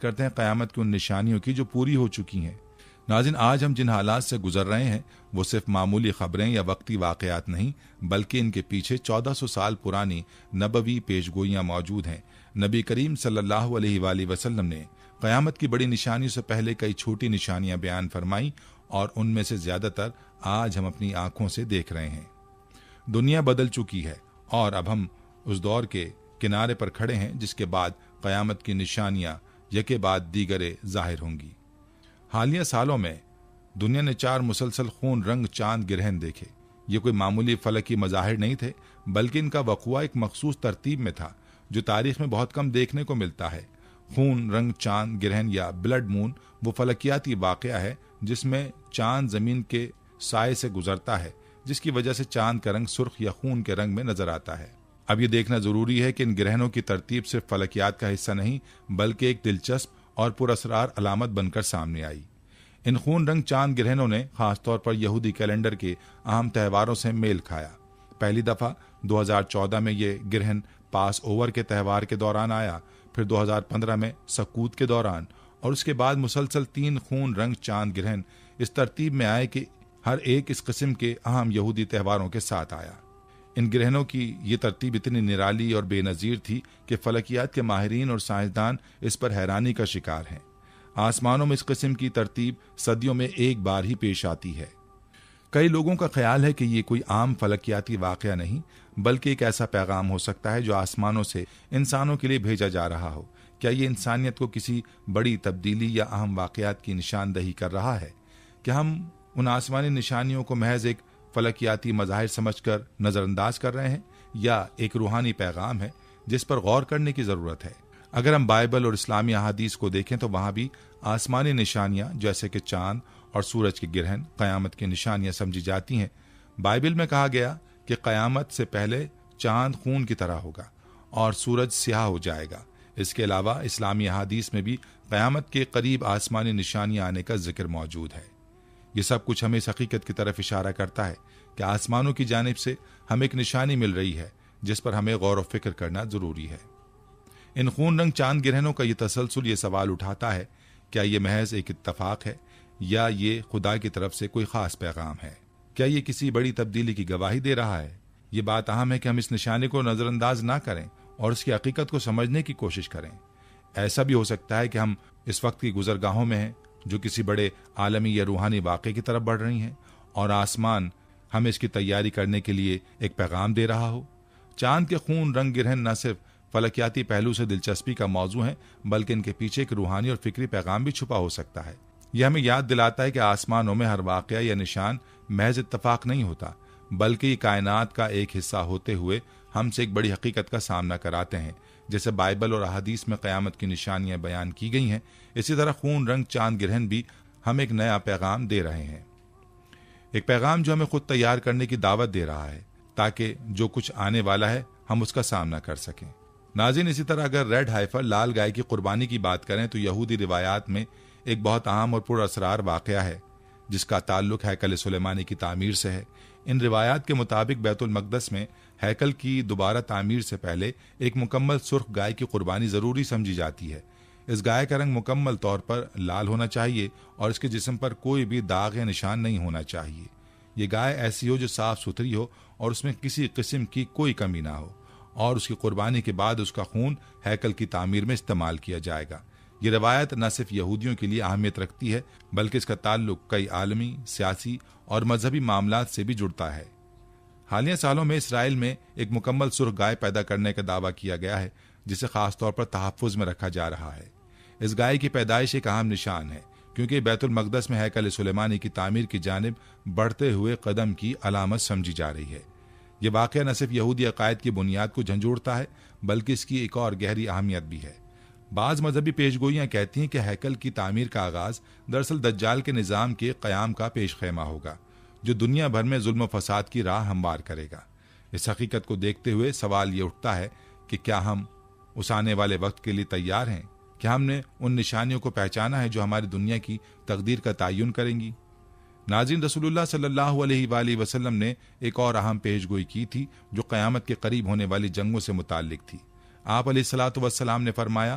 کرتے ہیں قیامت کی ان نشانیوں کی جو پوری ہو چکی ہیں۔ ناظرین، آج ہم جن حالات سے گزر رہے ہیں وہ صرف معمولی خبریں یا وقتی واقعات نہیں، بلکہ ان کے پیچھے 1400 سال پرانی نبوی پیشگوئیاں موجود ہیں۔ نبی کریم صلی اللہ علیہ وآلہ وسلم نے قیامت کی بڑی نشانیوں سے پہلے کئی چھوٹی نشانیاں بیان فرمائیں، اور ان میں سے زیادہ تر آج ہم اپنی آنکھوں سے دیکھ رہے ہیں۔ دنیا بدل چکی ہے اور اب ہم اس دور کے کنارے پر کھڑے ہیں جس کے بعد قیامت کی نشانیاں یکے بعد دیگرے ظاہر ہوں گی۔ حالیہ سالوں میں دنیا نے 4 مسلسل خون رنگ چاند گرہن دیکھے۔ یہ کوئی معمولی فلکی مظاہر نہیں تھے، بلکہ ان کا وقوع ایک مخصوص ترتیب میں تھا جو تاریخ میں بہت کم دیکھنے کو ملتا ہے۔ خون رنگ چاند گرہن یا بلڈ مون وہ فلکیاتی واقعہ ہے جس میں چاند زمین کے سائے سے گزرتا ہے، جس کی وجہ سے چاند کا رنگ سرخ یا خون کے رنگ میں نظر آتا ہے۔ اب یہ دیکھنا ضروری ہے کہ ان گرہنوں کی ترتیب صرف فلکیات کا حصہ نہیں، بلکہ ایک دلچسپ اور پراسرار علامت بن کر سامنے آئی۔ ان خون رنگ چاند گرہنوں نے خاص طور پر یہودی کیلنڈر کے اہم تہواروں سے میل کھایا۔ پہلی دفعہ 2014 میں یہ گرہن پاس اوور کے تہوار کے دوران آیا، پھر 2015 میں سکوت کے دوران، اور اس کے بعد مسلسل 3 خون رنگ چاند گرہن اس ترتیب میں آئے کہ ہر ایک اس قسم کے اہم یہودی تہواروں کے ساتھ آیا۔ ان گرہنوں کی یہ ترتیب اتنی نرالی اور بے نظیر تھی کہ فلکیات کے ماہرین اور سائنسدان اس پر حیرانی کا شکار ہیں۔ آسمانوں میں اس قسم کی ترتیب صدیوں میں ایک بار ہی پیش آتی ہے۔ کئی لوگوں کا خیال ہے کہ یہ کوئی عام فلکیاتی واقعہ نہیں، بلکہ ایک ایسا پیغام ہو سکتا ہے جو آسمانوں سے انسانوں کے لیے بھیجا جا رہا ہو۔ کیا یہ انسانیت کو کسی بڑی تبدیلی یا اہم واقعات کی نشاندہی کر رہا ہے؟ کیا ہم ان آسمانی نشانیوں کو محض ایک فلکیاتی مظاہر سمجھ کر نظر انداز کر رہے ہیں، یا ایک روحانی پیغام ہے جس پر غور کرنے کی ضرورت ہے؟ اگر ہم بائبل اور اسلامی احادیث کو دیکھیں تو وہاں بھی آسمانی نشانیاں جیسے کہ چاند اور سورج کے گرہن قیامت کی نشانیاں سمجھی جاتی ہیں۔ بائبل میں کہا گیا کہ قیامت سے پہلے چاند خون کی طرح ہوگا اور سورج سیاہ ہو جائے گا۔ اس کے علاوہ اسلامی احادیث میں بھی قیامت کے قریب آسمانی نشانیاں آنے کا ذکر موجود ہے۔ یہ سب کچھ ہمیں اس حقیقت کی طرف اشارہ کرتا ہے کہ آسمانوں کی جانب سے ہمیں ایک نشانی مل رہی ہے جس پر ہمیں غور و فکر کرنا ضروری ہے۔ ان خون رنگ چاند گرہنوں کا یہ تسلسل یہ سوال اٹھاتا ہے، کیا یہ محض ایک اتفاق ہے یا یہ خدا کی طرف سے کوئی خاص پیغام ہے؟ کیا یہ کسی بڑی تبدیلی کی گواہی دے رہا ہے؟ یہ بات اہم ہے کہ ہم اس نشانے کو نظر انداز نہ کریں اور اس کی حقیقت کو سمجھنے کی کوشش کریں۔ ایسا بھی ہو سکتا ہے کہ ہم اس وقت کی گزرگاہوں میں ہیں جو کسی بڑے عالمی یا روحانی واقعے کی طرف بڑھ رہی ہیں، اور آسمان ہمیں اس کی تیاری کرنے کے لیے ایک پیغام دے رہا ہو۔ چاند کے خون رنگ گرہن نہ صرف فلکیاتی پہلو سے دلچسپی کا موضوع ہیں، بلکہ ان کے پیچھے ایک روحانی اور فکری پیغام بھی چھپا ہو سکتا ہے۔ یہ ہمیں یاد دلاتا ہے کہ آسمانوں میں ہر واقعہ یا نشان محض اتفاق نہیں ہوتا، بلکہ یہ کائنات کا ایک حصہ ہوتے ہوئے ہم سے ایک بڑی حقیقت کا سامنا کراتے ہیں۔ جیسے بائبل اور احادیث میں قیامت کی نشانیاں بیان کی گئی ہیں، اسی طرح خون رنگ چاند گرہن بھی ہمیں ایک نیا پیغام دے رہے ہیں، ایک پیغام جو ہمیں خود تیار کرنے کی دعوت دے رہا ہے تاکہ جو کچھ آنے والا ہے ہم اس کا سامنا کر سکیں۔ ناظرین، اسی طرح اگر ریڈ ہائفر لال گائے کی قربانی کی بات کریں تو یہودی روایات میں ایک بہت اہم اور پر اسرار واقعہ ہے جس کا تعلق ہیکل سلیمانی کی تعمیر سے ہے۔ ان روایات کے مطابق بیت المقدس میں ہیکل کی دوبارہ تعمیر سے پہلے ایک مکمل سرخ گائے کی قربانی ضروری سمجھی جاتی ہے۔ اس گائے کا رنگ مکمل طور پر لال ہونا چاہیے اور اس کے جسم پر کوئی بھی داغ یا نشان نہیں ہونا چاہیے۔ یہ گائے ایسی ہو جو صاف ستھری ہو اور اس میں کسی قسم کی کوئی کمی نہ ہو، اور اس کی قربانی کے بعد اس کا خون ہیکل کی تعمیر میں استعمال کیا جائے گا۔ یہ روایت نہ صرف یہودیوں کے لیے اہمیت رکھتی ہے بلکہ اس کا تعلق کئی عالمی، سیاسی اور مذہبی معاملات سے بھی جڑتا ہے۔ حالیہ سالوں میں اسرائیل میں ایک مکمل سرخ گائے پیدا کرنے کا دعویٰ کیا گیا ہے جسے خاص طور پر تحفظ میں رکھا جا رہا ہے۔ اس گائے کی پیدائش ایک اہم نشان ہے کیونکہ بیت المقدس میں ہیکل سلیمانی کی تعمیر کی جانب بڑھتے ہوئے قدم کی علامت سمجھی جا رہی ہے۔ یہ واقعہ نہ صرف یہودی عقائد کی بنیاد کو جھنجھوڑتا ہے بلکہ اس کی ایک اور گہری اہمیت بھی ہے۔ بعض مذہبی پیشگوئیاں کہتی ہیں کہ ہیکل کی تعمیر کا آغاز دراصل دجال کے نظام کے قیام کا پیش خیمہ ہوگا جو دنیا بھر میں ظلم و فساد کی راہ ہموار کرے گا۔ اس حقیقت کو دیکھتے ہوئے سوال یہ اٹھتا ہے کہ کیا ہم اس آنے والے وقت کے لیے تیار ہیں؟ کیا ہم نے ان نشانیوں کو پہچانا ہے جو ہماری دنیا کی تقدیر کا تعین کریں گی؟ ناظرین، رسول اللہ صلی اللہ علیہ وآلہ وسلم نے ایک اور اہم پیشگوئی کی تھی جو قیامت کے قریب ہونے والی جنگوں سے متعلق تھی۔ آپ علیہ الصلوۃ والسلام نے فرمایا،